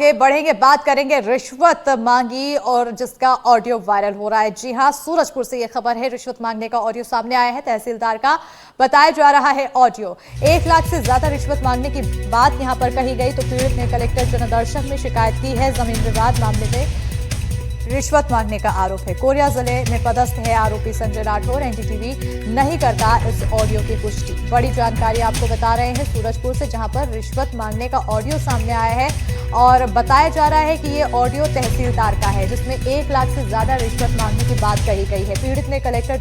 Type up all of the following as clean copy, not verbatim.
के बढ़ेंगे, बात करेंगे रिश्वत मांगी और जिसका ऑडियो वायरल हो रहा है। जी हां, सूरजपुर से ये खबर है। रिश्वत मांगने का ऑडियो सामने आया है। तहसीलदार का बताया जा रहा है ऑडियो। 1 लाख से ज्यादा रिश्वत मांगने की बात यहां पर कही गई तो पीड़ित ने कलेक्टर जनदर्शन में शिकायत की है। जमीन विवाद मामले में रिश्वत मांगने का आरोप है। कोरिया जिले में पदस्थ है आरोपी संजय राठौर। एनडीटीवी नहीं करता इस ऑडियो की पुष्टि। बड़ी जानकारी आपको बता रहे हैं सूरजपुर से, जहां पर रिश्वत मांगने का ऑडियो सामने आया है और बताया जा रहा है कि ये ऑडियो तहसीलदार का है, जिसमें 1 लाख से ज्यादा रिश्वत मांगने की बात कही गई है। पीड़ित ने कलेक्टर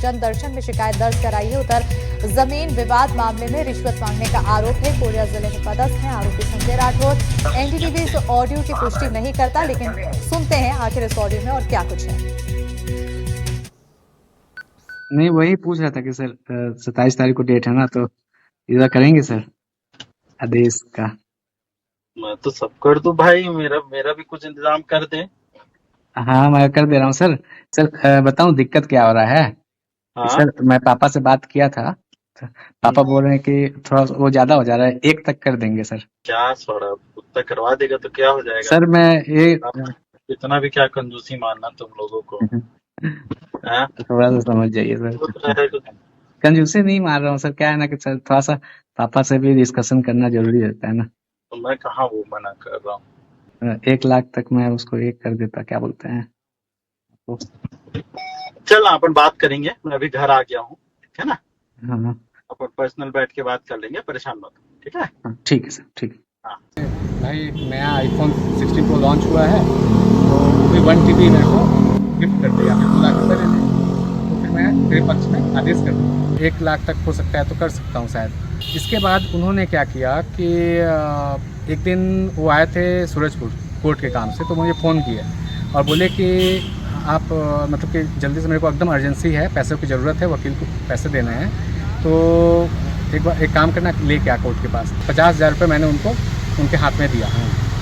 जनदर्शन में शिकायत दर्ज कराई है। उधर जमीन विवाद मामले में रिश्वत मांगने का आरोप है। कोरिया जिले में पदस्थ है आरोपी संजय राठौर। एनडीटीवी इस ऑडियो की पुष्टि नहीं करता, लेकिन सुनते हैं आखिर इस ऑडियो में और क्या कुछ है। नहीं, वही पूछ रहा था कि सर 27 तारीख को डेट है ना, तो इधर करेंगे सर आदेश का। मैं तो सब कर दूं भाई, मेरा मेरा भी कुछ इंतजाम कर दे। हाँ, मैं कर दे रहा हूँ सर। सर बताऊं दिक्कत क्या हो रहा है? हाँ। सर मैं पापा से बात किया था, तो पापा बोल रहे हैं कि थोड़ा वो ज्यादा हो जा रहा है, 1 तक कर देंगे सर। क्या छोड़ा, उतना करवा देगा तो क्या हो जाएगा। सर मैं ये आप इतना भी क्या कंजूसी मानना तुम लोगों को। हाँ? थोड़ा सा समझ जाइए सर। कंजूसी नहीं मार रहा हूँ सर, क्या है ना कि सर थोड़ा सा पापा से भी डिस्कशन करना जरूरी रहता है ना। तो मैं कहाँ वो मना कर रहा हूँ। 1 लाख तक मैं उसको 1 कर देता, क्या बोलते हैं? चल अपन बात करेंगे, मैं अभी घर आ गया हूँ, ठीक है ना। हाँ अपन पर्सनल बैठ के बात कर लेंगे, परेशान मत हो, ठीक है। हाँ, ठीक है सर, ठीक है। हाँ। भाई नया आईफोन 16 प्रो लॉन्च हुआ है, तो वो भी 1 TB मेरे को गिफ्ट कर दिया। फिर 2 लाख रुपये दे दें तो फिर मैं तेरे पक्ष में आदेश कर दूँ। 1 लाख तक हो सकता है तो कर सकता हूँ शायद। इसके बाद उन्होंने क्या किया कि एक दिन वो आए थे सूरजपुर कोर्ट के काम से, तो मुझे फ़ोन किया और बोले कि आप मतलब कि जल्दी से मेरे को एकदम अर्जेंसी है, पैसों की ज़रूरत है, वकील को पैसे देने हैं, तो एक काम करना, लेके आ कोर्ट के पास। 50,000 रुपये मैंने उनके हाथ में दिया।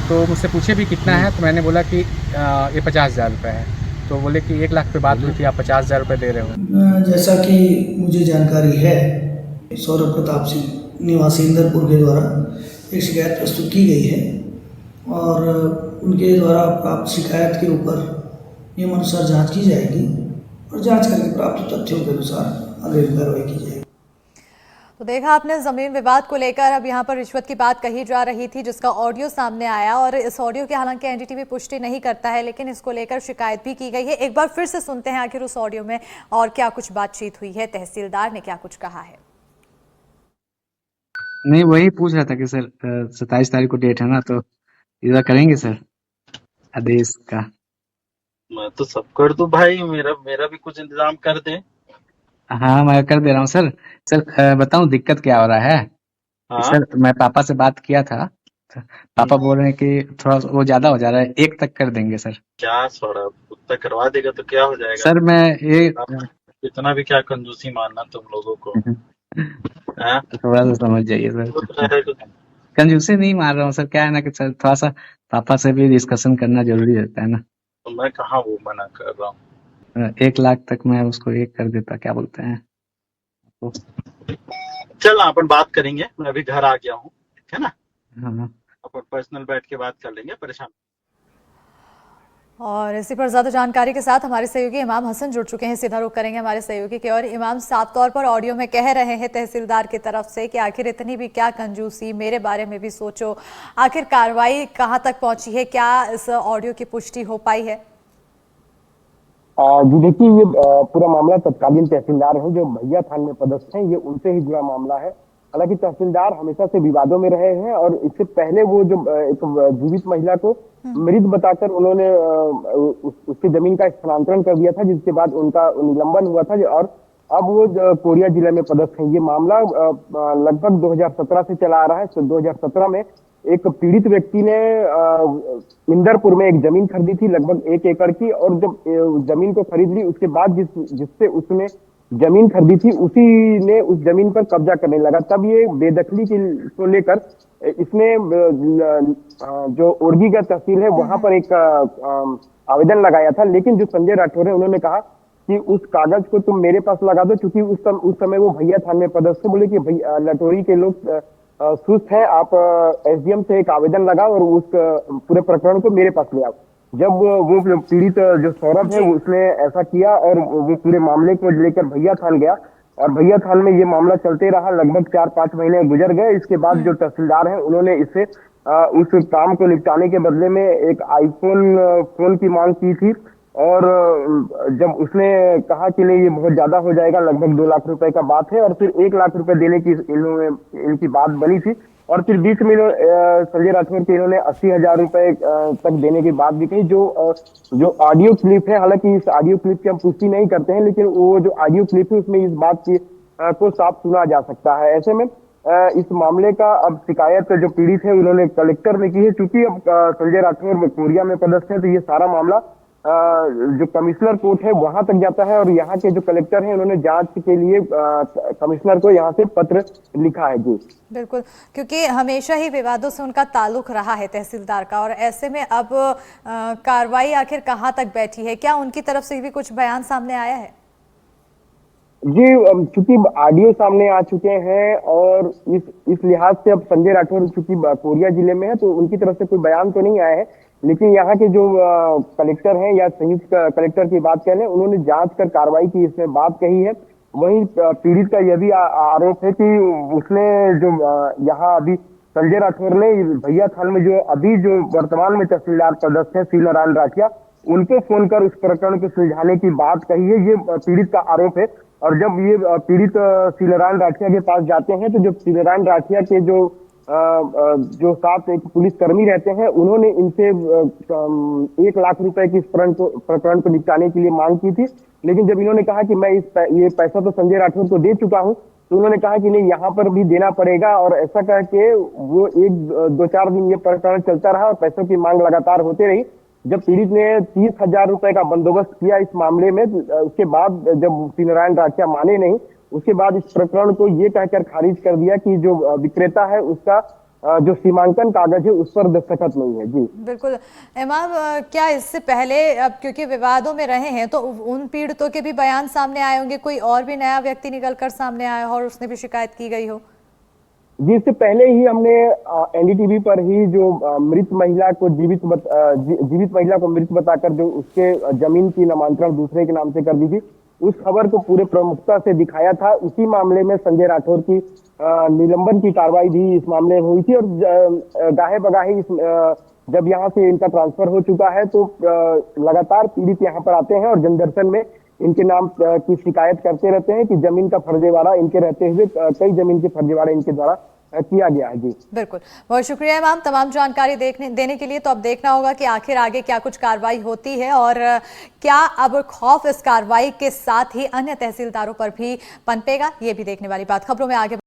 तो मुझसे पूछे भी कितना है, तो मैंने बोला कि ये 50,000 रुपये है। तो बोले कि 1 लाख पे बात हुई थी, आप 50,000 रुपये दे रहे हो। जैसा कि मुझे जानकारी है, सौरभ प्रताप सिंह निवासी इंदरपुर के द्वारा एक शिकायत प्रस्तुत की गई है और उनके द्वारा प्राप्त शिकायत के ऊपर नियमानुसार जांच की जाएगी और जांच करके प्राप्त तथ्यों के अनुसार अगली कार्रवाई की जाएगी। तो देखा आपने, जमीन विवाद को लेकर अब यहाँ पर रिश्वत की बात कही जा रही थी, जिसका ऑडियो सामने आया और इस ऑडियो की हालांकि एनडीटीवी पुष्टि नहीं करता है, लेकिन इसको लेकर शिकायत भी की गई है। एक बार फिर से सुनते हैं आखिर उस ऑडियो में और क्या कुछ बातचीत हुई है, तहसीलदार ने क्या कुछ कहा है। नहीं, वही पूछ रहा था कि सर 27 तारीख को डेट है ना, तो इधर करेंगे सर आदेश का। मैं तो सब कर दूं भाई, मेरा भी कुछ इंतजाम कर दे। हाँ, मैं कर दे रहा हूँ सर। सर बताऊं दिक्कत क्या हो रहा है? हाँ? सर मैं पापा से बात किया था, तो पापा बोल रहे हैं कि थोड़ा वो ज्यादा हो जा रहा है, 1 तक कर देंगे सर। क्या छोड़ा, उतना करवा देगा तो क्या हो जाएगा। सर मैं ये आप इतना भी क्या कंजूसी मानना तुम लोगों को। हाँ? थोड़ा सा समझ जाइए सर। कंजूसी नहीं मार रहा हूँ सर, क्या है ना कि सर थोड़ा सा पापा से भी डिस्कशन करना जरूरी रहता है ना। तो मैं कहाँ वो मना कर रहा हूँ। 1 लाख तक मैं उसको 1 कर देता, क्या बोलते हैं? चल अपन बात करेंगे, मैं अभी घर आ गया हूँ, ठीक है ना। हाँ। अपन पर्सनल बैठ के बात कर लेंगे, परेशान। और इसी पर ज्यादा जानकारी के साथ हमारे सहयोगी इमाम हसन जुड़ चुके हैं। सीधा रुख करेंगे हमारे सहयोगी के और इमाम, साफ तौर पर ऑडियो में कह रहे हैं तहसीलदार की तरफ से कि आखिर इतनी भी क्या कंजूसी, मेरे बारे में भी सोचो। आखिर कार्रवाई कहां तक पहुंची है, क्या इस ऑडियो की पुष्टि हो पाई है? जी देखिए, ये पूरा मामला तत्कालीन तहसीलदार हैं जो भैया थान में पदस्थ हैं, ये उनसे ही जुड़ा मामला है। हालांकि तहसीलदार हमेशा से विवादों में रहे हैं और इससे पहले वो जो एक जीवित महिला को मृत बताकर उन्होंने उसकी जमीन का स्थानांतरण कर दिया था, जिसके बाद उनका निलंबन हुआ था और अब वो कोरिया जिले में पदस्थ हैं। ये मामला लगभग 2017 से चला आ रहा है। 2017 में एक पीड़ित व्यक्ति ने इंदरपुर में एक जमीन खरीदी थी लगभग 1 एकड़ की, और जब जमीन को खरीद ली उसके बाद जिससे उसने जमीन खरीदी थी उसी ने उस जमीन पर कब्जा करने लगा। तब ये बेदखली को लेकर इसने जो ओरगीगढ़ तहसील है वहां पर एक आवेदन लगाया था, लेकिन जो संजय राठौर है उन्होंने कहा कि उस कागज को तुम मेरे पास लगा दो, क्योंकि उस समय वो भैया थान में पदस्थ थे। बोले कि भैया लटोरी के लोग सुस्त हैं, आप एसडीएम से एक आवेदन लगाओ और उस पूरे प्रकरण को मेरे पास ले आओ। जब वो पीड़ित जो सौरभ है उसने ऐसा किया और वो पूरे मामले को लेकर भैया थान गया और भैया थान में ये मामला चलते रहा, लगभग 4-5 महीने गुजर गए। इसके बाद जो तहसीलदार हैं उन्होंने इससे उस काम को निपटाने के बदले में एक आईफोन फोन की मांग की थी और जब उसने कहा कि नहीं ये बहुत ज्यादा हो जाएगा, लगभग 2 लाख रुपए का बात है, और फिर 1 लाख रुपए देने की इनकी बात बनी थी और फिर बीच में संजय राठौर के इन्होंने 80,000 रुपए तक देने की बात भी कही। जो ऑडियो क्लिप है, हालांकि इस ऑडियो क्लिप की हम पुष्टि नहीं करते हैं, लेकिन वो जो ऑडियो क्लिप है उसमें इस बात की को साफ सुना जा सकता है। ऐसे में इस मामले का अब शिकायत जो पीड़ित है उन्होंने कलेक्टर में की है। चूंकि अब संजय राठौर कोरिया में पदस्थ है तो ये सारा मामला जो कमिश्नर कोर्ट है वहां तक जाता है और यहाँ के जो कलेक्टर हैं उन्होंने जांच के लिए कमिश्नर को यहाँ से पत्र लिखा है। जी बिल्कुल, क्योंकि हमेशा ही विवादों से उनका ताल्लुक रहा है तहसीलदार का, और ऐसे में अब कार्रवाई आखिर कहाँ तक बैठी है? क्या उनकी तरफ से भी कुछ बयान सामने आया है? जी, चूंकि ऑडियो सामने आ चुके हैं और इस लिहाज से अब संजय राठौर चूंकि कोरिया जिले में है तो उनकी तरफ से कोई बयान तो नहीं आया है, लेकिन यहाँ के जो कलेक्टर हैं या संयुक्त कलेक्टर की बात कह लें, उन्होंने जांच कर कार्रवाई की, इसमें बात कही है। वहीं पीड़ित का यह भी आरोप है कि उसने जो यहाँ अभी संजय राठौर ने भैया थान में जो अभी जो वर्तमान में तहसीलदार पदस्थ है श्री नारायण राठिया, उनको फोन कर उस प्रकरण को सुलझाने की बात कही है, ये पीड़ित का आरोप है। और जब ये पीड़ित श्री नारायण राठिया के पास जाते हैं तो जब श्री नारायण राठिया के जो साथ एक पुलिसकर्मी रहते हैं उन्होंने इनसे 1 लाख रुपए की इस प्रकरण को निपटाने के लिए मांग की थी, लेकिन जब इन्होंने कहा कि मैं ये पैसा तो संजय राठौर को दे चुका हूं, तो उन्होंने कहा कि नहीं यहाँ पर भी देना पड़ेगा, और ऐसा कह के वो 1-2-4 दिन ये प्रकरण चलता रहा और पैसों की मांग लगातार होते रही। जब पीड़ित ने 30,000 रुपए का बंदोबस्त किया इस मामले में, उसके बाद जब श्री नारायण राठिया माने नहीं, उसके बाद इस प्रकरण को ये कहकर खारिज कर दिया कि जो विक्रेता है उसका जो सीमांकन कागज है उस पर दस्तखत नहीं है। जी बिल्कुल इमाम, क्या इससे पहले अब क्योंकि विवादों में रहे हैं तो उन पीड़ितों के भी बयान सामने आए होंगे, कोई और भी नया व्यक्ति निकलकर सामने आया हो और उसने भी शिकायत की गई हो? जी, इससे पहले ही हमने एनडीटीवी पर ही जो मृत महिला को जीवित महिला को मृत बताकर जो उसके जमीन की नामांतरण दूसरे के नाम से कर दी थी, उस खबर को पूरे प्रमुखता से दिखाया था। उसी मामले में संजय राठौर की निलंबन की कार्रवाई भी इस मामले में हुई थी और गाहे बगाहे जब यहाँ से इनका ट्रांसफर हो चुका है तो लगातार पीड़ित यहाँ पर आते हैं और जनदर्शन में इनके नाम की शिकायत करते रहते हैं कि जमीन का फर्जीवाड़ा इनके रहते हुए कई जमीन के फर्जीवाड़े इनके द्वारा किया गया है। जी बिल्कुल, बहुत शुक्रिया इमाम तमाम जानकारी देने के लिए। तो अब देखना होगा कि आखिर आगे क्या कुछ कार्रवाई होती है और क्या अब खौफ इस कार्रवाई के साथ ही अन्य तहसीलदारों पर भी पनपेगा, ये भी देखने वाली बात। खबरों में आगे